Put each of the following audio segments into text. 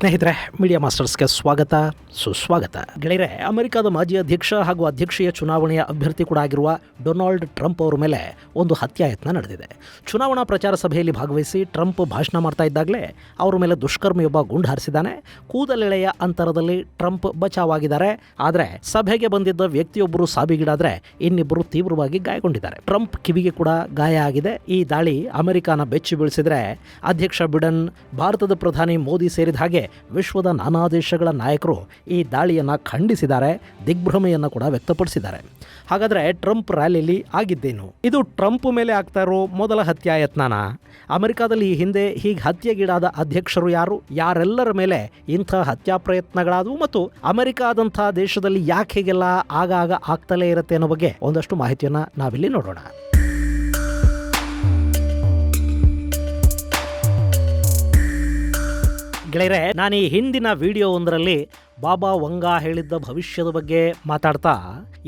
ಸ್ನೇಹಿತರೆ, ಮೀಡಿಯಾ ಮಾಸ್ಟರ್ಸ್ಗೆ ಸ್ವಾಗತ ಸುಸ್ವಾಗತ. ಗೆಳೆಯರೆ, ಅಮೆರಿಕದ ಮಾಜಿ ಅಧ್ಯಕ್ಷ ಹಾಗೂ ಅಧ್ಯಕ್ಷೀಯ ಚುನಾವಣೆಯ ಅಭ್ಯರ್ಥಿ ಕೂಡ ಆಗಿರುವ ಡೊನಾಲ್ಡ್ ಟ್ರಂಪ್ ಅವರ ಮೇಲೆ ಒಂದು ಹತ್ಯಾಯತ್ನ ನಡೆದಿದೆ. ಚುನಾವಣಾ ಪ್ರಚಾರ ಸಭೆಯಲ್ಲಿ ಭಾಗವಹಿಸಿ ಟ್ರಂಪ್ ಭಾಷಣ ಮಾಡ್ತಾ ಇದ್ದಾಗಲೇ ಅವರ ಮೇಲೆ ದುಷ್ಕರ್ಮಿಯೊಬ್ಬ ಗುಂಡು ಹಾರಿಸಿದ್ದಾನೆ. ಕೂದಲೆಳೆಯ ಅಂತರದಲ್ಲಿ ಟ್ರಂಪ್ ಬಚಾವಾಗಿದ್ದಾರೆ. ಆದರೆ ಸಭೆಗೆ ಬಂದಿದ್ದ ವ್ಯಕ್ತಿಯೊಬ್ಬರು ಸಾವಿಗೀಡಾದ್ರೆ ಇನ್ನಿಬ್ಬರು ತೀವ್ರವಾಗಿ ಗಾಯಗೊಂಡಿದ್ದಾರೆ. ಟ್ರಂಪ್ ಕಿವಿಗೆ ಕೂಡ ಗಾಯ ಆಗಿದೆ. ಈ ದಾಳಿ ಅಮೆರಿಕನ ಬೆಚ್ಚಿ ಬೀಳಿಸಿದ್ರೆ ಅಧ್ಯಕ್ಷ ಬಿಡನ್, ಭಾರತದ ಪ್ರಧಾನಿ ಮೋದಿ ಸೇರಿದ ಹಾಗೆ ವಿಶ್ವದ ನಾನಾ ದೇಶಗಳ ನಾಯಕರು ಈ ದಾಳಿಯನ್ನು ಖಂಡಿಸಿದ್ದಾರೆ, ದಿಗ್ಭ್ರಮೆಯನ್ನು ಕೂಡ ವ್ಯಕ್ತಪಡಿಸಿದ್ದಾರೆ. ಹಾಗಾದರೆ ಟ್ರಂಪ್ ರ್ಯಾಲಿಯಲ್ಲಿ ಆಗಿದ್ದೇನು? ಇದು ಟ್ರಂಪ್ ಮೇಲೆ ಆಗ್ತಾ ಇರೋ ಮೊದಲ ಹತ್ಯಾಯತ್ನನ? ಅಮೆರಿಕದಲ್ಲಿ ಈ ಹಿಂದೆ ಹೀಗೆ ಹತ್ಯೆಗೀಡಾದ ಅಧ್ಯಕ್ಷರು ಯಾರು? ಯಾರೆಲ್ಲರ ಮೇಲೆ ಇಂಥ ಹತ್ಯಾ ಪ್ರಯತ್ನಗಳಾದವು ಮತ್ತು ಅಮೆರಿಕಾದಂಥ ದೇಶದಲ್ಲಿ ಯಾಕೆ ಹೀಗೆಲ್ಲ ಆಗಾಗ ಆಗ್ತಲೇ ಇರುತ್ತೆ ಅನ್ನೋ ಬಗ್ಗೆ ಒಂದಷ್ಟು ಮಾಹಿತಿಯನ್ನು ನಾವಿಲ್ಲಿ ನೋಡೋಣ. ಗೆಳೆಯರೆ, ನಾನು ಈ ಹಿಂದಿನ ವಿಡಿಯೋ ಒಂದರಲ್ಲಿ ಬಾಬಾ ವಂಗಾ ಹೇಳಿದ್ದ ಭವಿಷ್ಯದ ಬಗ್ಗೆ ಮಾತಾಡ್ತಾ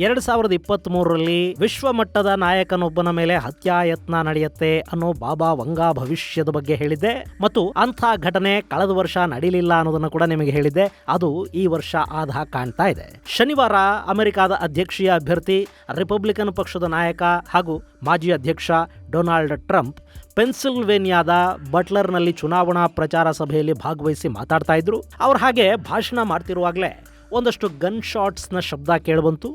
2023ರಲ್ಲಿ ವಿಶ್ವ ಮಟ್ಟದ ನಾಯಕನೊಬ್ಬನ ಮೇಲೆ ಹತ್ಯಾಯತ್ನ ನಡೆಯುತ್ತೆ ಅನ್ನೋ ಬಾಬಾ ವಂಗಾ ಭವಿಷ್ಯದ ಬಗ್ಗೆ ಹೇಳಿದ್ದೆ ಮತ್ತು ಅಂಥ ಘಟನೆ ಕಳೆದ ವರ್ಷ ನಡೀಲಿಲ್ಲ ಅನ್ನೋದನ್ನು ಕೂಡ ನಿಮಗೆ ಹೇಳಿದ್ದೆ. ಅದು ಈ ವರ್ಷ ಆದ ಕಾಣ್ತಾ ಇದೆ. ಶನಿವಾರ ಅಮೆರಿಕದ ಅಧ್ಯಕ್ಷೀಯ ಅಭ್ಯರ್ಥಿ, ರಿಪಬ್ಲಿಕನ್ ಪಕ್ಷದ ನಾಯಕ ಹಾಗೂ ಮಾಜಿ ಅಧ್ಯಕ್ಷ ಡೊನಾಲ್ಡ್ ಟ್ರಂಪ್ ಪೆನ್ಸಿಲ್ವೇನಿಯಾದ ಬಟ್ಲರ್ನಲ್ಲಿ ಚುನಾವಣಾ ಪ್ರಚಾರ ಸಭೆಯಲ್ಲಿ ಭಾಗವಹಿಸಿ ಮಾತಾಡ್ತಾ ಇದ್ರು. ಅವ್ರು ಹಾಗೆ ಭಾಷಣ ಮಾಡ್ತಿರುವಾಗಲೇ ಒಂದಷ್ಟು ಗನ್ ಶಾಟ್ಸ್ನ ಶಬ್ದ ಕೇಳಿಬಂತು.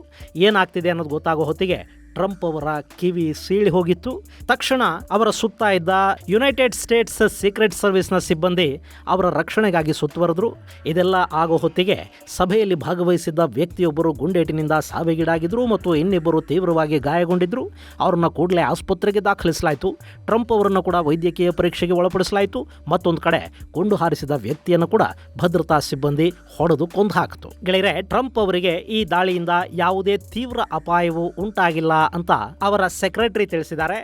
ಏನಾಗ್ತಿದೆ ಅನ್ನೋದು ಗೊತ್ತಾಗೋ ಹೊತ್ತಿಗೆ ಟ್ರಂಪ್ ಅವರ ಕಿವಿ ಸೀಳಿ ಹೋಗಿತ್ತು. ತಕ್ಷಣ ಅವರ ಸುತ್ತ ಇದ್ದ ಯುನೈಟೆಡ್ ಸ್ಟೇಟ್ಸ್ ಸೀಕ್ರೆಟ್ ಸರ್ವಿಸ್ನ ಸಿಬ್ಬಂದಿ ಅವರ ರಕ್ಷಣೆಗಾಗಿ ಸುತ್ತುವರೆದ್ರು. ಇದೆಲ್ಲ ಆಗೋ ಹೊತ್ತಿಗೆ ಸಭೆಯಲ್ಲಿ ಭಾಗವಹಿಸಿದ್ದ ವ್ಯಕ್ತಿಯೊಬ್ಬರು ಗುಂಡೇಟಿನಿಂದ ಸಾವಿಗೀಡಾಗಿದ್ರು ಮತ್ತು ಇನ್ನಿಬ್ಬರು ತೀವ್ರವಾಗಿ ಗಾಯಗೊಂಡಿದ್ರು. ಅವ್ರನ್ನ ಕೂಡಲೇ ಆಸ್ಪತ್ರೆಗೆ ದಾಖಲಿಸಲಾಯಿತು. ಟ್ರಂಪ್ ಅವರನ್ನು ಕೂಡ ವೈದ್ಯಕೀಯ ಪರೀಕ್ಷೆಗೆ ಒಳಪಡಿಸಲಾಯಿತು. ಮತ್ತೊಂದು ಕಡೆ ಗುಂಡು ಹಾರಿಸಿದ ವ್ಯಕ್ತಿಯನ್ನು ಕೂಡ ಭದ್ರತಾ ಸಿಬ್ಬಂದಿ ಹೊಡೆದು ಕೊಂದು ಹಾಕಿತು. ಗೆಳೆಯರೆ, ಟ್ರಂಪ್ ಅವರಿಗೆ ಈ ದಾಳಿಯಿಂದ ಯಾವುದೇ ತೀವ್ರ ಅಪಾಯವೂ ಉಂಟಾಗಿಲ್ಲ ಅಂತ ಅವರ ಸೆಕ್ರೆಟರಿ ತಿಳಿಸಿದ್ದಾರೆ.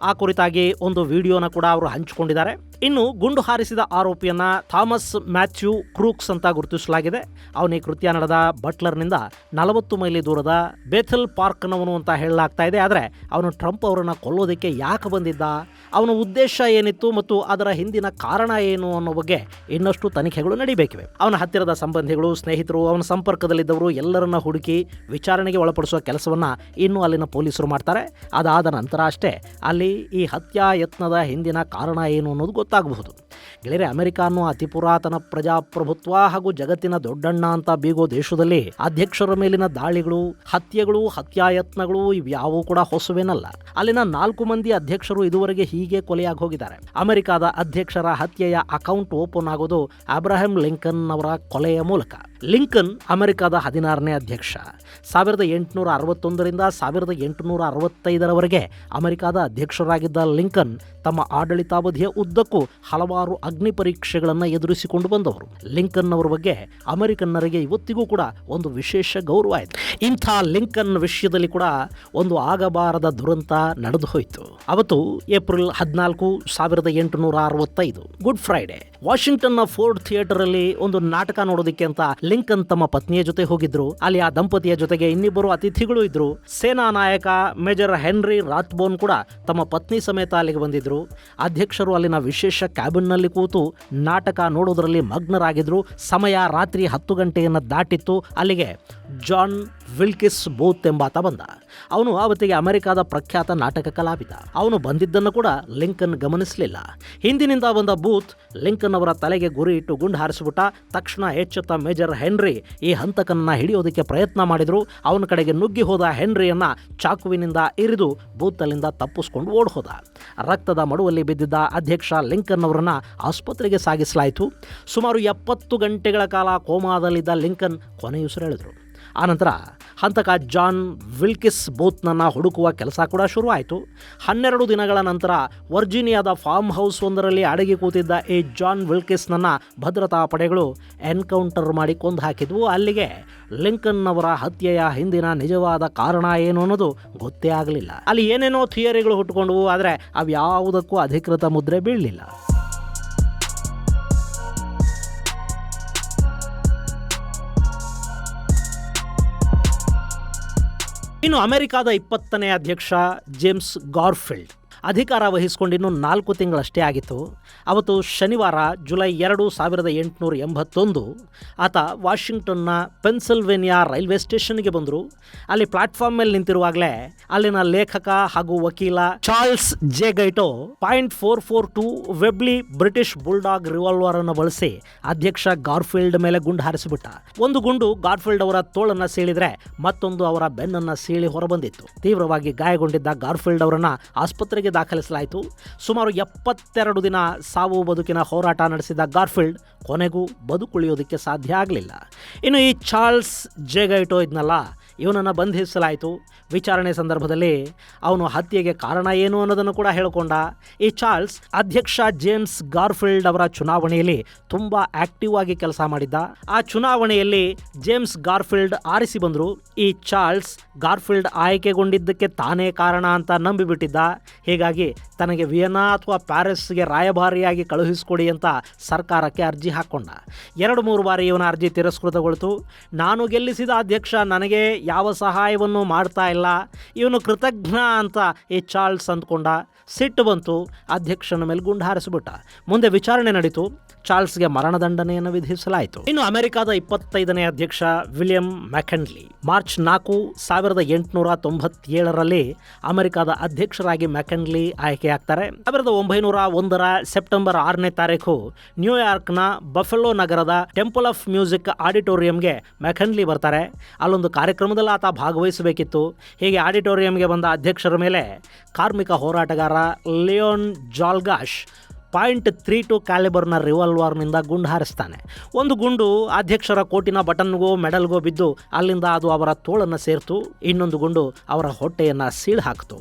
ಆ ಕುರಿತಾಗಿ ಒಂದು ವಿಡಿಯೋನ ಕೂಡ ಅವರು ಹಂಚಿಕೊಂಡಿದ್ದಾರೆ. ಇನ್ನು ಗುಂಡು ಹಾರಿಸಿದ ಆರೋಪಿಯನ್ನ ಥಾಮಸ್ ಮ್ಯಾಥ್ಯೂ ಕ್ರೂಕ್ಸ್ ಅಂತ ಗುರುತಿಸಲಾಗಿದೆ. ಅವನ ಈ ಕೃತ್ಯ ನಡೆದ ಬಟ್ಲರ್ನಿಂದ 40 ಮೈಲಿ ದೂರದ ಬೇಥಲ್ ಪಾರ್ಕ್ನವನು ಅಂತ ಹೇಳಲಾಗ್ತಾ ಇದೆ. ಆದರೆ ಅವನು ಟ್ರಂಪ್ ಅವರನ್ನು ಕೊಲ್ಲೋದಕ್ಕೆ ಯಾಕೆ ಬಂದಿದ್ದ, ಅವನ ಉದ್ದೇಶ ಏನಿತ್ತು ಮತ್ತು ಅದರ ಹಿಂದಿನ ಕಾರಣ ಏನು ಅನ್ನೋ ಬಗ್ಗೆ ಇನ್ನಷ್ಟು ತನಿಖೆಗಳು ನಡೀಬೇಕಿವೆ. ಅವನ ಹತ್ತಿರದ ಸಂಬಂಧಿಗಳು, ಸ್ನೇಹಿತರು, ಅವನ ಸಂಪರ್ಕದಲ್ಲಿದ್ದವರು ಎಲ್ಲರನ್ನ ಹುಡುಕಿ ವಿಚಾರಣೆಗೆ ಒಳಪಡಿಸುವ ಕೆಲಸವನ್ನ ಇನ್ನೂ ಅಲ್ಲಿನ ಪೊಲೀಸರು ಮಾಡ್ತಾರೆ. ಅದಾದ ನಂತರ ಅಷ್ಟೇ ಅಲ್ಲಿ ಈ ಹತ್ಯಾಯತ್ನದ ಹಿಂದಿನ ಕಾರಣ ಏನು ಅನ್ನೋದು ಗೊತ್ತಾಗಬಹುದು. ಗೆಳೆಯರೆ, ಅಮೆರಿಕ ಅನ್ನೋ ಅತಿ ಪುರಾತನ ಪ್ರಜಾಪ್ರಭುತ್ವ ಹಾಗೂ ಜಗತ್ತಿನ ದೊಡ್ಡಣ್ಣ ಅಂತ ಬೀಗೋ ದೇಶದಲ್ಲಿ ಅಧ್ಯಕ್ಷರ ಮೇಲಿನ ದಾಳಿಗಳು, ಹತ್ಯೆಗಳು, ಹತ್ಯಾಯತ್ನಗಳು ಇವ್ಯಾವೂ ಕೂಡ ಹೊಸವೇನಲ್ಲ. ಅಲ್ಲಿನ 4 ಮಂದಿ ಅಧ್ಯಕ್ಷರು ಇದುವರೆಗೆ ಹೀಗೆ ಕೊಲೆಯಾಗಿ ಹೋಗಿದ್ದಾರೆ. ಅಮೆರಿಕದ ಅಧ್ಯಕ್ಷರ ಹತ್ಯೆಯ ಅಕೌಂಟ್ ಓಪನ್ ಆಗೋದು ಅಬ್ರಹಂ ಲಿಂಕನ್ ಅವರ ಕೊಲೆಯ ಮೂಲಕ. ಲಿಂಕನ್ ಅಮೆರಿಕದ 16ನೇ ಅಧ್ಯಕ್ಷ. 1861ರಿಂದ 1865ರವರೆಗೆ ಅಮೆರಿಕದ ಅಧ್ಯಕ್ಷರಾಗಿದ್ದ ಲಿಂಕನ್ ತಮ್ಮ ಆಡಳಿತಾವಧಿಯ ಉದ್ದಕ್ಕೂ ಹಲವಾರು ಅಗ್ನಿ ಪರೀಕ್ಷೆಗಳನ್ನು ಎದುರಿಸಿಕೊಂಡು ಬಂದವರು. ಲಿಂಕನ್ ಅವರ ಬಗ್ಗೆ ಅಮೆರಿಕನ್ನರಿಗೆ ಇವತ್ತಿಗೂ ಕೂಡ ಒಂದು ವಿಶೇಷ ಗೌರವ ಇದೆ. ಇಂಥ ಲಿಂಕನ್ ವಿಷಯದಲ್ಲಿ ಕೂಡ ಒಂದು ಆಗಬಾರದ ದುರಂತ ನಡೆದು ಹೋಯಿತು. ಅವತ್ತು ಏಪ್ರಿಲ್ 14, 1865 ಗುಡ್ ಫ್ರೈಡೆ. ವಾಷಿಂಗ್ಟನ್ನ ಫೋರ್ಡ್ ಥಿಯೇಟರ್ ಅಲ್ಲಿ ಒಂದು ನಾಟಕ ನೋಡೋದಕ್ಕೆ ಅಂತ ಲಿಂಕನ್ ತಮ್ಮ ಪತ್ನಿಯ ಜೊತೆ ಹೋಗಿದ್ರು. ಅಲ್ಲಿ ಆ ದಂಪತಿಯ ಜೊತೆಗೆ ಇನ್ನಿಬ್ಬರು ಅತಿಥಿಗಳು ಇದ್ರು. ಸೇನಾ ನಾಯಕ ಮೇಜರ್ ಹೆನ್ರಿ ರಾತ್ಬೋನ್ ಕೂಡ ತಮ್ಮ ಪತ್ನಿ ಸಮೇತ ಅಲ್ಲಿಗೆ ಬಂದಿದ್ರು. ಅಧ್ಯಕ್ಷರು ಅಲ್ಲಿನ ವಿಶೇಷ ಕ್ಯಾಬಿನ್ನಲ್ಲಿ ಕೂತು ನಾಟಕ ನೋಡೋದ್ರಲ್ಲಿ ಮಗ್ನರಾಗಿದ್ರು. ಸಮಯ ರಾತ್ರಿ 10 ಗಂಟೆಯನ್ನು ದಾಟಿತ್ತು. ಅಲ್ಲಿಗೆ ಜಾನ್ ವಿಲ್ಕಿಸ್ ಬೂತ್ ಎಂಬಾತ ಬಂದ. ಅವನು ಆವತ್ತಿಗೆ ಅಮೆರಿಕದ ಪ್ರಖ್ಯಾತ ನಾಟಕ ಕಲಾವಿದ. ಅವನು ಬಂದಿದ್ದನ್ನು ಕೂಡ ಲಿಂಕನ್ ಗಮನಿಸಲಿಲ್ಲ. ಹಿಂದಿನಿಂದ ಬಂದ ಬೂತ್ ಲಿಂಕನ್ ಅವರ ತಲೆಗೆ ಗುರಿ ಇಟ್ಟು ಗುಂಡು ಹಾರಿಸಿಬಿಟ್ಟ. ತಕ್ಷಣ ಎಚ್ಚೆತ್ತ ಮೇಜರ್ ಹೆನ್ರಿ ಈ ಹಂತಕನನ್ನ ಹಿಡಿಯೋದಕ್ಕೆ ಪ್ರಯತ್ನ ಮಾಡಿದ್ರು. ಅವನ ಕಡೆಗೆ ನುಗ್ಗಿ ಹೋದ ಹೆನ್ರಿಯನ್ನ ಚಾಕುವಿನಿಂದ ಇರಿದು ಬೂತ್ ಅಲ್ಲಿಂದ ತಪ್ಪಿಸ್ಕೊಂಡು ಓಡ್ ಹೋದ. ರಕ್ತದ ಮಡುವಲ್ಲಿ ಬಿದ್ದಿದ್ದ ಅಧ್ಯಕ್ಷ ಲಿಂಕನ್ ಅವರನ್ನ ಆಸ್ಪತ್ರೆಗೆ ಸಾಗಿಸಲಾಯಿತು. ಸುಮಾರು 70 ಗಂಟೆಗಳ ಕಾಲ ಕೋಮಾದಲ್ಲಿದ್ದ ಲಿಂಕನ್ ಕೊನೆಯುಸಿರೆಳೆದರು. ಆನಂತರ ಹಂತಕ ಜಾನ್ ವಿಲ್ಕಿಸ್ ಬೂತ್ನನ್ನು ಹುಡುಕುವ ಕೆಲಸ ಕೂಡ ಶುರುವಾಯಿತು. 12 ದಿನಗಳ ನಂತರ ವರ್ಜೀನಿಯಾದ ಫಾರ್ಮ್ ಹೌಸ್ ಒಂದರಲ್ಲಿ ಅಡಗಿ ಕೂತಿದ್ದ ಈ ಜಾನ್ ವಿಲ್ಕಿಸ್ನನ್ನು ಭದ್ರತಾ ಪಡೆಗಳು ಎನ್ಕೌಂಟರ್ ಮಾಡಿ ಕೊಂದು ಹಾಕಿದ್ವು. ಅಲ್ಲಿಗೆ ಲಿಂಕನ್ ಅವರ ಹತ್ಯೆಯ ಹಿಂದಿನ ನಿಜವಾದ ಕಾರಣ ಏನು ಅನ್ನೋದು ಗೊತ್ತೇ ಆಗಲಿಲ್ಲ. ಅಲ್ಲಿ ಏನೇನೋ ಥಿಯರಿಗಳು ಹುಟ್ಟುಕೊಂಡವು, ಆದರೆ ಅವ್ಯಾವುದಕ್ಕೂ ಅಧಿಕೃತ ಮುದ್ರೆ ಬೀಳಲಿಲ್ಲ. ಇನ್ನು ಅಮೆರಿಕದ 20ನೇ ಅಧ್ಯಕ್ಷ ಜೇಮ್ಸ್ ಗಾರ್ಫೀಲ್ಡ್ ಅಧಿಕಾರ ವಹಿಸಿಕೊಂಡಿನ್ನು 4 ತಿಂಗಳಷ್ಟೇ ಆಗಿತ್ತು. ಅವತ್ತು ಶನಿವಾರ ಜುಲೈ 2, 1881 ಆತ ವಾಷಿಂಗ್ಟನ್ನ ಪೆನ್ಸಿಲ್ವೇನಿಯಾ ರೈಲ್ವೆ ಸ್ಟೇಷನ್ಗೆ ಬಂದರು. ಅಲ್ಲಿ ಪ್ಲಾಟ್ಫಾರ್ಮ್ ಮೇಲೆ ನಿಂತಿರುವಾಗಲೇ ಅಲ್ಲಿನ ಲೇಖಕ ಹಾಗೂ ವಕೀಲ Charles J Guiteau .442 Webley British Bulldog revolver ಅನ್ನು ಬಳಸಿ ಅಧ್ಯಕ್ಷ ಗಾರ್ಫೀಲ್ಡ್ ಮೇಲೆ ಗುಂಡು ಹಾರಿಸಿಬಿಟ್ಟ. ಒಂದು ಗುಂಡು ಗಾರ್ಫೀಲ್ಡ್ ಅವರ ತೋಳನ್ನ ಸೀಳಿದ್ರೆ ಮತ್ತೊಂದು ಅವರ ಬೆನ್ನನ್ನ ಸೀಳಿ ಹೊರಬಂದಿತ್ತು. ತೀವ್ರವಾಗಿ ಗಾಯಗೊಂಡಿದ್ದ ಗಾರ್ಫೀಲ್ಡ್ ಅವರನ್ನ ಆಸ್ಪತ್ರೆಗೆ ದಾಖಲಿಸಲಾಯಿತು. ಸುಮಾರು 72 ದಿನ ಸಾವು ಬದುಕಿನ ಹೋರಾಟ ನಡೆಸಿದ ಗಾರ್ಫೀಲ್ಡ್ ಕೊನೆಗೂ ಬದುಕುಳಿಯೋದಕ್ಕೆ ಸಾಧ್ಯ ಆಗಲಿಲ್ಲ. ಇನ್ನು ಈ ಚಾರ್ಲ್ಸ್ ಜೆ ಗೈಟೋ ಇದ್ನಲ್ಲ, ಇವನನ್ನು ಬಂಧಿಸಲಾಯಿತು. ವಿಚಾರಣೆ ಸಂದರ್ಭದಲ್ಲಿ ಅವನು ಹತ್ಯೆಗೆ ಕಾರಣ ಏನು ಅನ್ನೋದನ್ನು ಕೂಡ ಹೇಳಿಕೊಂಡ. ಈ ಚಾರ್ಲ್ಸ್ ಅಧ್ಯಕ್ಷ ಜೇಮ್ಸ್ ಗಾರ್ಫೀಲ್ಡ್ ಅವರ ಚುನಾವಣೆಯಲ್ಲಿ ತುಂಬ ಆಕ್ಟಿವ್ ಆಗಿ ಕೆಲಸ ಮಾಡಿದ್ದ. ಆ ಚುನಾವಣೆಯಲ್ಲಿ ಜೇಮ್ಸ್ ಗಾರ್ಫೀಲ್ಡ್ ಆರಿಸಿ ಬಂದರು. ಈ ಚಾರ್ಲ್ಸ್ ಗಾರ್ಫೀಲ್ಡ್ ಆಯ್ಕೆಗೊಂಡಿದ್ದಕ್ಕೆ ತಾನೇ ಕಾರಣ ಅಂತ ನಂಬಿಬಿಟ್ಟಿದ್ದ. ಹೀಗಾಗಿ ತನಗೆ ವಿಯೆನ್ನಾ ಅಥವಾ ಪ್ಯಾರಿಸ್ಗೆ ರಾಯಭಾರಿಯಾಗಿ ಕಳುಹಿಸಿಕೊಡಿ ಅಂತ ಸರ್ಕಾರಕ್ಕೆ ಅರ್ಜಿ ಹಾಕ್ಕೊಂಡ. 2-3 ಬಾರಿ ಇವನ ಅರ್ಜಿ ತಿರಸ್ಕೃತಗೊಳ್ತು. ನಾನು ಗೆಲ್ಲಿಸಿದ ಅಧ್ಯಕ್ಷ ನನಗೆ ಯಾವ ಸಹಾಯವನ್ನು ಮಾಡ್ತಾ ಇಲ್ಲ, ಇವನು ಕೃತಜ್ಞ ಅಂತ ಈ ಚಾರ್ಲ್ಸ್ ಅಂದ್ಕೊಂಡ. ಸಿಟ್ಟು ಬಂತು, ಅಧ್ಯಕ್ಷನ ಮೇಲೆ ಗುಂಡು ಹಾರಿಸಿಬಿಟ್ಟ. ಮುಂದೆ ವಿಚಾರಣೆ ನಡೀತು. ಚಾರ್ಲ್ಸ್ಗೆ ಮರಣದಂಡನೆಯನ್ನು ವಿಧಿಸಲಾಯಿತು. ಇನ್ನು ಅಮೆರಿಕದ 25ನೇ ಅಧ್ಯಕ್ಷ ವಿಲಿಯಂ ಮೆಕಿನ್ಲಿ ಮಾರ್ಚ್ 4, 1897 ಅಮೆರಿಕದ ಅಧ್ಯಕ್ಷರಾಗಿ ಮೆಕಿನ್ಲಿ ಆಯ್ಕೆಯಾಗ್ತಾರೆ. 1901 ಸೆಪ್ಟೆಂಬರ್ 6 ನ್ಯೂಯಾರ್ಕ್ನ ಬಫೆಲೋ ನಗರದ ಟೆಂಪಲ್ ಆಫ್ ಮ್ಯೂಸಿಕ್ ಆಡಿಟೋರಿಯಂಗೆ ಮೆಕಿನ್ಲಿ ಬರ್ತಾರೆ. ಅಲ್ಲೊಂದು ಕಾರ್ಯಕ್ರಮದಲ್ಲಿ ಆತ ಭಾಗವಹಿಸಬೇಕಿತ್ತು. ಹೀಗೆ ಆಡಿಟೋರಿಯಂಗೆ ಬಂದ ಅಧ್ಯಕ್ಷರ ಮೇಲೆ ಕಾರ್ಮಿಕ ಹೋರಾಟಗಾರ ಲಿಯೋನ್ ಜಾಲ್ಗಾಶ್ .32 ಕ್ಯಾಲಿಬರ್ನ ರಿವಾಲ್ವರ್ನಿಂದ ಗುಂಡು ಹಾರಿಸ್ತಾನೆ. ಒಂದು ಗುಂಡು ಅಧ್ಯಕ್ಷರ ಕೋಟಿನ ಬಟನ್ಗೋ ಮೆಡಲ್ಗೋ ಬಿದ್ದು ಅಲ್ಲಿಂದ ಅದು ಅವರ ತೋಳನ್ನು ಸೇರ್ತು. ಇನ್ನೊಂದು ಗುಂಡು ಅವರ ಹೊಟ್ಟೆಯನ್ನು ಸೀಳು ಹಾಕಿತು.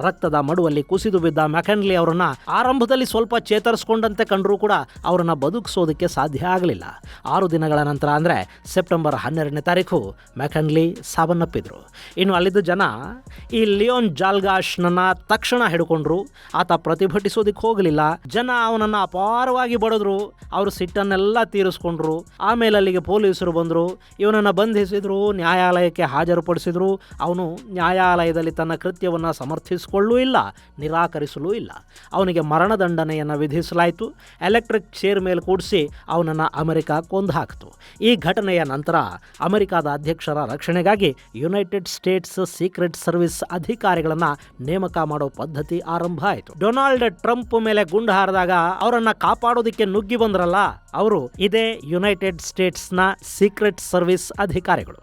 ರಕ್ತದ ಮಡುವಲ್ಲಿ ಕುಸಿದು ಬಿದ್ದ ಮೆಕಿನ್ಲಿ ಅವರನ್ನ ಆರಂಭದಲ್ಲಿ ಸ್ವಲ್ಪ ಚೇತರಿಸಿಕೊಂಡಂತೆ ಕಂಡರೂ ಕೂಡ ಅವರನ್ನು ಬದುಕಿಸೋದಕ್ಕೆ ಸಾಧ್ಯ ಆಗಲಿಲ್ಲ. 6 ದಿನಗಳ ನಂತರ ಅಂದರೆ ಸೆಪ್ಟೆಂಬರ್ 12 ಮೆಕಿನ್ಲಿ ಸಾವನ್ನಪ್ಪಿದ್ರು. ಇನ್ನು ಅಲ್ಲಿದ್ದ ಜನ ಈ ಲಿಯೋನ್ ಜಾಲ್ಗಾಶ್ನನ್ನ ತಕ್ಷಣ ಹಿಡ್ಕೊಂಡ್ರು. ಆತ ಪ್ರತಿಭಟಿಸೋದಕ್ಕೆ ಹೋಗಲಿಲ್ಲ. ಜನ ಅವನನ್ನು ಅಪಾರವಾಗಿ ಬಡಿದ್ರು. ಅವರು ಸಿಟ್ಟನ್ನೆಲ್ಲ ತೀರಿಸ್ಕೊಂಡ್ರು. ಆಮೇಲೆ ಅಲ್ಲಿಗೆ ಪೊಲೀಸರು ಬಂದರು. ಇವನನ್ನು ಬಂಧಿಸಿದ್ರು, ನ್ಯಾಯಾಲಯಕ್ಕೆ ಹಾಜರುಪಡಿಸಿದ್ರು. ಅವನು ನ್ಯಾಯಾಲಯದಲ್ಲಿ ತನ್ನ ಕೃತ್ಯವನ್ನು ಸಮರ್ಥಿಸಿಕೊಳ್ಳೂ ಇಲ್ಲ, ನಿರಾಕರಿಸಲೂ ಇಲ್ಲ. ಅವನಿಗೆ ಮರಣದಂಡನೆಯನ್ನು ವಿಧಿಸಲಾಯಿತು. ಎಲೆಕ್ಟ್ರಿಕ್ ಚೇರ್ ಮೇಲೆ ಕೂಡಿಸಿ ಅವನನ್ನು ಅಮೆರಿಕ ಕೊಂದು ಹಾಕಿತು. ಈ ಘಟನೆಯ ನಂತರ ಅಮೆರಿಕದ ಅಧ್ಯಕ್ಷರ ರಕ್ಷಣೆಗಾಗಿ ಯುನೈಟೆಡ್ ಸ್ಟೇಟ್ಸ್ ಸೀಕ್ರೆಟ್ ಸರ್ವಿಸ್ ಅಧಿಕಾರಿಗಳನ್ನು ನೇಮಕ ಮಾಡೋ ಪದ್ಧತಿ ಆರಂಭ ಆಯಿತು. ಡೊನಾಲ್ಡ್ ಟ್ರಂಪ್ ಮೇಲೆ ಗುಂಡು ಹಾರಿದಾಗ ಅವರನ್ನ ಕಾಪಾಡೋದಕ್ಕೆ ನುಗ್ಗಿ ಬಂದ್ರಲ್ಲ, ಅವರು ಇದೇ ಯುನೈಟೆಡ್ ಸ್ಟೇಟ್ಸ್ನ ಸೀಕ್ರೆಟ್ ಸರ್ವಿಸ್ ಅಧಿಕಾರಿಗಳು.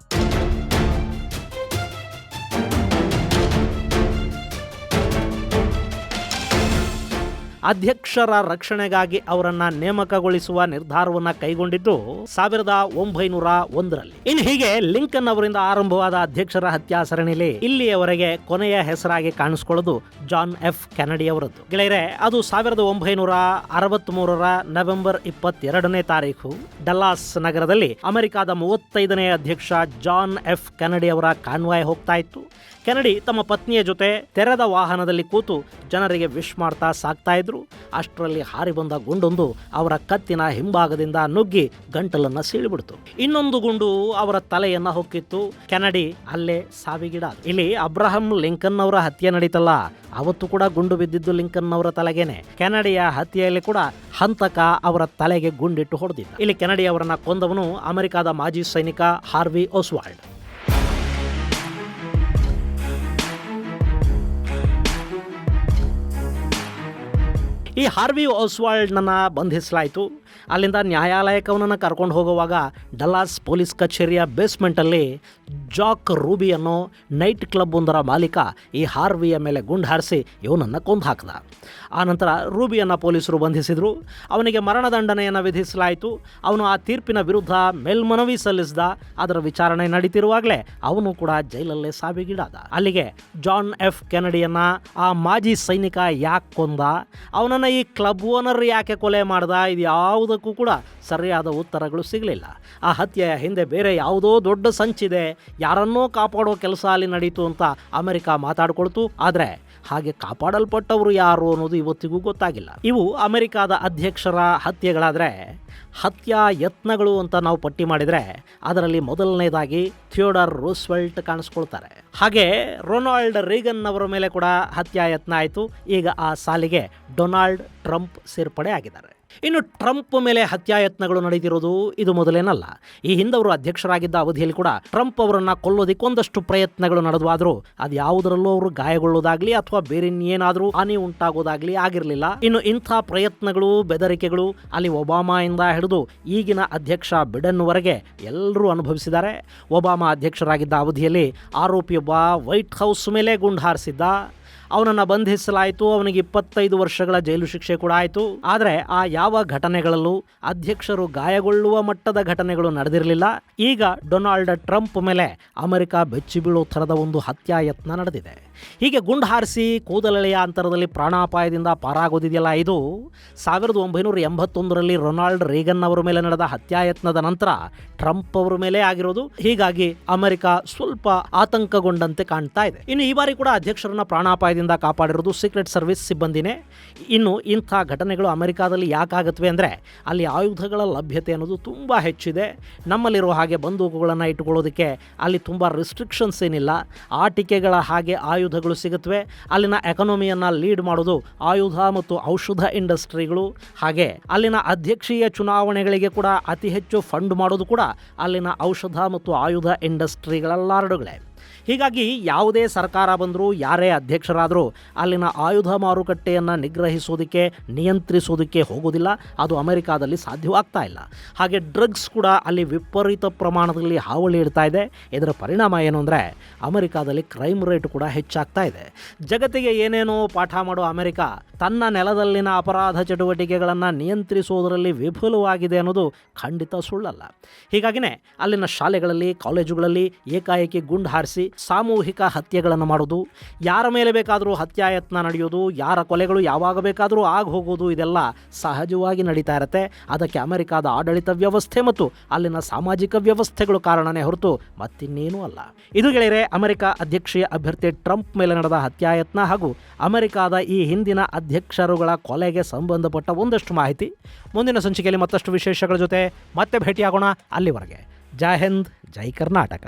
ಅಧ್ಯಕ್ಷರ ರಕ್ಷಣೆಗಾಗಿ ಅವರನ್ನ ನೇಮಕಗೊಳಿಸುವ ನಿರ್ಧಾರವನ್ನ ಕೈಗೊಂಡಿದ್ದು 1901. ಇನ್ನು ಹೀಗೆ ಲಿಂಕನ್ ಅವರಿಂದ ಆರಂಭವಾದ ಅಧ್ಯಕ್ಷರ ಹತ್ಯಾ ಸರಣಿಯಲ್ಲಿ ಇಲ್ಲಿಯವರೆಗೆ ಕೊನೆಯ ಹೆಸರಾಗಿ ಕಾಣಿಸಿಕೊಳ್ಳೋದು ಜಾನ್ ಎಫ್ ಕೆನಡಿ ಅವರದ್ದು. ಗೆಳೆಯರೆ, ಅದು 1963 ನವೆಂಬರ್ 22 ಡಲ್ಲಾಸ್ ನಗರದಲ್ಲಿ ಅಮೆರಿಕದ 35ನೇ ಅಧ್ಯಕ್ಷ ಜಾನ್ ಎಫ್ ಕೆನಡಿ ಅವರ ಕಾನ್ವಾಯ್ ಹೋಗ್ತಾ ಇತ್ತು. ಕೆನಡಿ ತಮ್ಮ ಪತ್ನಿಯ ಜೊತೆ ತೆರೆದ ವಾಹನದಲ್ಲಿ ಕೂತು ಜನರಿಗೆ ವಿಶ್ ಮಾಡ್ತಾ ಸಾಕ್ತಾ ಇದ್ರು. ಅಷ್ಟರಲ್ಲಿ ಹಾರಿ ಬಂದ ಗುಂಡೊಂದು ಅವರ ಕತ್ತಿನ ಹಿಂಭಾಗದಿಂದ ನುಗ್ಗಿ ಗಂಟಲನ್ನ ಸೀಳಿಬಿಡ್ತು. ಇನ್ನೊಂದು ಗುಂಡು ಅವರ ತಲೆಯನ್ನ ಹೊಕ್ಕಿತ್ತು. ಕೆನಡಿ ಅಲ್ಲೇ ಸಾವಿಗೀಡಾದ. ಇಲ್ಲಿ ಅಬ್ರಹಂ ಲಿಂಕನ್ ಅವರ ಹತ್ಯೆ ನಡೀತಲ್ಲ, ಅವತ್ತು ಕೂಡ ಗುಂಡು ಬಿದ್ದಿದ್ದು ಲಿಂಕನ್ ಅವರ ತಲೆಗೇನೆ. ಕೆನಡಿಯ ಹತ್ಯೆಯಲ್ಲಿ ಕೂಡ ಹಂತಕ ಅವರ ತಲೆಗೆ ಗುಂಡಿಟ್ಟು ಹೊಡೆದಿದ್ದ. ಇಲ್ಲಿ ಕೆನಡಿ ಅವರನ್ನ ಕೊಂದವನು ಅಮೆರಿಕದ ಮಾಜಿ ಸೈನಿಕ ಹಾರ್ವಿ ಓಸ್ವಾಲ್ಡ್. ಈ ಹಾರ್ವಿ ಓಸ್ವಾಲ್ಡ್ನನ್ನ ಬಂಧಿಸಲಾಯಿತು. ಅಲ್ಲಿಂದ ನ್ಯಾಯಾಲಯಕ್ಕೆ ಅವನನ್ನು ಕರ್ಕೊಂಡು ಹೋಗುವಾಗ ಡಲ್ಲಾಸ್ ಪೊಲೀಸ್ ಕಚೇರಿಯ ಬೇಸ್ಮೆಂಟಲ್ಲಿ ಜಾಕ್ ರೂಬಿ ಅನ್ನೋ ನೈಟ್ ಕ್ಲಬ್ ಒಂದರ ಮಾಲೀಕ ಈ ಹಾರ್ವಿಯ ಮೇಲೆ ಗುಂಡು ಹಾರಿಸಿ ಇವನನ್ನು ಕೊಂದು ಹಾಕಿದ. ಆನಂತರ ರೂಬಿಯನ್ನು ಪೊಲೀಸರು ಬಂಧಿಸಿದರು. ಅವನಿಗೆ ಮರಣದಂಡನೆಯನ್ನು ವಿಧಿಸಲಾಯಿತು. ಅವನು ಆ ತೀರ್ಪಿನ ವಿರುದ್ಧ ಮೇಲ್ಮನವಿ ಸಲ್ಲಿಸಿದ. ಅದರ ವಿಚಾರಣೆ ನಡೀತಿರುವಾಗಲೇ ಅವನು ಕೂಡ ಜೈಲಲ್ಲೇ ಸಾವಿಗೀಡಾದ. ಅಲ್ಲಿಗೆ ಜಾನ್ ಎಫ್ ಕೆನಡಿಯನ್ನ ಆ ಮಾಜಿ ಸೈನಿಕ ಯಾಕೆ ಕೊಂದ, ಅವನನ್ನು ಈ ಕ್ಲಬ್ ಓನರ್ ಯಾಕೆ ಕೊಲೆ ಮಾಡ್ದ, ಇದು ಯಾವುದೂ ಕೇಳಿರೋದಕ್ಕೂ ಕೂಡ ಸರಿಯಾದ ಉತ್ತರಗಳು ಸಿಗಲಿಲ್ಲ. ಆ ಹತ್ಯೆಯ ಹಿಂದೆ ಬೇರೆ ಯಾವುದೋ ದೊಡ್ಡ ಸಂಚಿದೆ, ಯಾರನ್ನೋ ಕಾಪಾಡೋ ಕೆಲಸ ಅಲ್ಲಿ ನಡೀತು ಅಂತ ಅಮೆರಿಕ ಮಾತಾಡ್ಕೊಳ್ತು. ಆದರೆ ಹಾಗೆ ಕಾಪಾಡಲ್ಪಟ್ಟವರು ಯಾರು ಅನ್ನೋದು ಇವತ್ತಿಗೂ ಗೊತ್ತಾಗಿಲ್ಲ. ಇವು ಅಮೆರಿಕಾದ ಅಧ್ಯಕ್ಷರ ಹತ್ಯೆಗಳಾದರೆ, ಹತ್ಯಾ ಯತ್ನಗಳು ಅಂತ ನಾವು ಪಟ್ಟಿ ಮಾಡಿದರೆ ಅದರಲ್ಲಿ ಮೊದಲನೇದಾಗಿ ಥಿಯೋಡರ್ ರೂಸ್ವೆಲ್ಟ್ ಕಾಣಿಸ್ಕೊಳ್ತಾರೆ. ಹಾಗೆ ರೊನಾಲ್ಡ್ ರೀಗನ್ ಅವರ ಮೇಲೆ ಕೂಡ ಹತ್ಯಾಯತ್ನ ಆಯಿತು. ಈಗ ಆ ಸಾಲಿಗೆ ಡೊನಾಲ್ಡ್ ಟ್ರಂಪ್ ಸೇರ್ಪಡೆ ಆಗಿದ್ದಾರೆ. ಇನ್ನು ಟ್ರಂಪ್ ಮೇಲೆ ಹತ್ಯಾಯತ್ನಗಳು ನಡೆದಿರೋದು ಇದು ಮೊದಲೇನಲ್ಲ. ಈ ಹಿಂದವರು ಅಧ್ಯಕ್ಷರಾಗಿದ್ದ ಅವಧಿಯಲ್ಲಿ ಕೂಡ ಟ್ರಂಪ್ ಅವರನ್ನು ಕೊಲ್ಲೋದಕ್ಕೆ ಒಂದಷ್ಟು ಪ್ರಯತ್ನಗಳು ನಡೆದವಾದರೂ ಅದು ಯಾವುದರಲ್ಲೂ ಅವರು ಗಾಯಗೊಳ್ಳೋದಾಗ್ಲಿ ಅಥವಾ ಬೇರೆ ಏನಾದರೂ ಹಾನಿ ಉಂಟಾಗೋದಾಗ್ಲಿ ಆಗಿರಲಿಲ್ಲ. ಇನ್ನು ಇಂಥ ಪ್ರಯತ್ನಗಳು, ಬೆದರಿಕೆಗಳು ಅಲ್ಲಿ ಒಬಾಮಾಯಿಂದ ಹಿಡಿದು ಈಗಿನ ಅಧ್ಯಕ್ಷ ಬಿಡೆನ್ವರೆಗೆ ಎಲ್ಲರೂ ಅನುಭವಿಸಿದ್ದಾರೆ. ಒಬಾಮಾ ಅಧ್ಯಕ್ಷರಾಗಿದ್ದ ಅವಧಿಯಲ್ಲಿ ಆರೋಪಿಯೊಬ್ಬ ವೈಟ್ ಹೌಸ್ ಮೇಲೆ ಗುಂಡು ಹಾರಿಸಿದ್ದ. ಅವನನ್ನು ಬಂಧಿಸಲಾಯಿತು. ಅವನಿಗೆ 25 ವರ್ಷಗಳ ಜೈಲು ಶಿಕ್ಷೆ ಕೂಡ ಆಯಿತು. ಆದರೆ ಆ ಯಾವ ಘಟನೆಗಳಲ್ಲೂ ಅಧ್ಯಕ್ಷರು ಗಾಯಗೊಳ್ಳುವ ಮಟ್ಟದ ಘಟನೆಗಳು ನಡೆದಿರಲಿಲ್ಲ. ಈಗ ಡೊನಾಲ್ಡ್ ಟ್ರಂಪ್ ಮೇಲೆ ಅಮೆರಿಕ ಬೆಚ್ಚಿ ಬೀಳೋ ಥರದ ಒಂದು ಹತ್ಯಾಯತ್ನ ನಡೆದಿದೆ. ಹೀಗೆ ಗುಂಡು ಹಾರಿಸಿ ಕೂದಲೆಳೆಯ ಅಂತರದಲ್ಲಿ ಪ್ರಾಣಾಪಾಯದಿಂದ ಪಾರಾಗೋದಿದೆಯಲ್ಲ, ಇದು 1981ರಲ್ಲಿ ರೊನಾಲ್ಡ್ ರೀಗನ್ ಅವರ ಮೇಲೆ ನಡೆದ ಹತ್ಯಾಯತ್ನದ ನಂತರ ಟ್ರಂಪ್ ಅವರ ಮೇಲೆ ಆಗಿರೋದು. ಹೀಗಾಗಿ ಅಮೆರಿಕ ಸ್ವಲ್ಪ ಆತಂಕಗೊಂಡಂತೆ ಕಾಣ್ತಾ ಇದೆ. ಇನ್ನು ಈ ಬಾರಿ ಕೂಡ ಅಧ್ಯಕ್ಷರನ್ನ ಪ್ರಾಣಾಪಾಯದಿಂದ ಕಾಪಾಡಿರೋದು ಸೀಕ್ರೆಟ್ ಸರ್ವಿಸ್ ಸಿಬ್ಬಂದಿನೇ. ಇನ್ನು ಇಂಥ ಘಟನೆಗಳು ಅಮೆರಿಕಾದಲ್ಲಿ ಯಾಕಾಗತ್ವೆ ಅಂದರೆ ಅಲ್ಲಿ ಆಯುಧಗಳ ಲಭ್ಯತೆ ಅನ್ನೋದು ತುಂಬ ಹೆಚ್ಚಿದೆ. ನಮ್ಮಲ್ಲಿರೋ ಹಾಗೆ ಬಂದೂಕುಗಳನ್ನು ಇಟ್ಟುಕೊಳ್ಳೋದಕ್ಕೆ ಅಲ್ಲಿ ತುಂಬ ರಿಸ್ಟ್ರಿಕ್ಷನ್ಸ್ ಏನಿಲ್ಲ. ಆಟಿಕೆಗಳ ಹಾಗೆ ಆಯುಧಗಳು ಸಿಗುತ್ತವೆ. ಅಲ್ಲಿನ ಎಕಾನಮಿಯನ್ನು ಲೀಡ್ ಮಾಡೋದು ಆಯುಧ ಮತ್ತು ಔಷಧ ಇಂಡಸ್ಟ್ರಿಗಳು. ಹಾಗೆ ಅಲ್ಲಿನ ಅಧ್ಯಕ್ಷೀಯ ಚುನಾವಣೆಗಳಿಗೆ ಕೂಡ ಅತಿ ಹೆಚ್ಚು ಫಂಡ್ ಮಾಡೋದು ಕೂಡ ಅಲ್ಲಿನ ಔಷಧ ಮತ್ತು ಆಯುಧ ಇಂಡಸ್ಟ್ರಿಗಳೆಲ್ಲಾರಡುಗಳೇ. ಹೀಗಾಗಿ ಯಾವುದೇ ಸರ್ಕಾರ ಬಂದರೂ, ಯಾರೇ ಅಧ್ಯಕ್ಷರಾದರೂ ಅಲ್ಲಿನ ಆಯುಧ ಮಾರುಕಟ್ಟೆಯನ್ನು ನಿಗ್ರಹಿಸೋದಕ್ಕೆ, ನಿಯಂತ್ರಿಸೋದಕ್ಕೆ ಹೋಗೋದಿಲ್ಲ. ಅದು ಅಮೆರಿಕಾದಲ್ಲಿ ಸಾಧ್ಯವಾಗ್ತಾ ಇಲ್ಲ. ಹಾಗೆ ಡ್ರಗ್ಸ್ ಕೂಡ ಅಲ್ಲಿ ವಿಪರೀತ ಪ್ರಮಾಣದಲ್ಲಿ ಹಾವಳಿ ಇಡ್ತಾ ಇದೆ. ಇದರ ಪರಿಣಾಮ ಏನು ಅಂದರೆ ಅಮೆರಿಕಾದಲ್ಲಿ ಕ್ರೈಮ್ ರೇಟ್ ಕೂಡ ಹೆಚ್ಚಾಗ್ತಾ ಇದೆ. ಜಗತ್ತಿಗೆ ಏನೇನೋ ಪಾಠ ಮಾಡೋ ಅಮೆರಿಕ ತನ್ನ ನೆಲದಲ್ಲಿನ ಅಪರಾಧ ಚಟುವಟಿಕೆಗಳನ್ನು ನಿಯಂತ್ರಿಸೋದರಲ್ಲಿ ವಿಫಲವಾಗಿದೆ ಅನ್ನೋದು ಖಂಡಿತ ಸುಳ್ಳಲ್ಲ. ಹೀಗಾಗಿನೇ ಅಲ್ಲಿನ ಶಾಲೆಗಳಲ್ಲಿ, ಕಾಲೇಜುಗಳಲ್ಲಿ ಏಕಾಏಕಿ ಗುಂಡು ಹಾರಿಸಿ ಸಾಮೂಹಿಕ ಹತ್ಯೆಗಳನ್ನು ಮಾಡೋದು, ಯಾರ ಮೇಲೆ ಬೇಕಾದರೂ ಹತ್ಯಾಯತ್ನ ನಡೆಯೋದು, ಯಾರ ಕೊಲೆಗಳು ಯಾವಾಗ ಬೇಕಾದರೂ ಆಗಿ ಹೋಗೋದು, ಇದೆಲ್ಲ ಸಹಜವಾಗಿ ನಡೀತಾ ಇರುತ್ತೆ. ಅದಕ್ಕೆ ಅಮೆರಿಕಾದ ಆಡಳಿತ ವ್ಯವಸ್ಥೆ ಮತ್ತು ಅಲ್ಲಿನ ಸಾಮಾಜಿಕ ವ್ಯವಸ್ಥೆಗಳು ಕಾರಣನೇ ಹೊರತು ಮತ್ತಿನ್ನೇನೂ ಅಲ್ಲ. ಇದು ಗೆಳೆಯರೆ, ಅಮೆರಿಕ ಅಧ್ಯಕ್ಷೀಯ ಅಭ್ಯರ್ಥಿ ಟ್ರಂಪ್ ಮೇಲೆ ನಡೆದ ಹತ್ಯಾಯತ್ನ ಹಾಗೂ ಅಮೆರಿಕಾದ ಈ ಹಿಂದಿನ ಅಧ್ಯಕ್ಷರುಗಳ ಕೊಲೆಗೆ ಸಂಬಂಧಪಟ್ಟ ಒಂದಷ್ಟು ಮಾಹಿತಿ. ಮುಂದಿನ ಸಂಚಿಕೆಯಲ್ಲಿ ಮತ್ತಷ್ಟು ವಿಶೇಷಗಳ ಜೊತೆ ಮತ್ತೆ ಭೇಟಿಯಾಗೋಣ. ಅಲ್ಲಿವರೆಗೆ ಜೈ ಹಿಂದ್, ಜೈ ಕರ್ನಾಟಕ.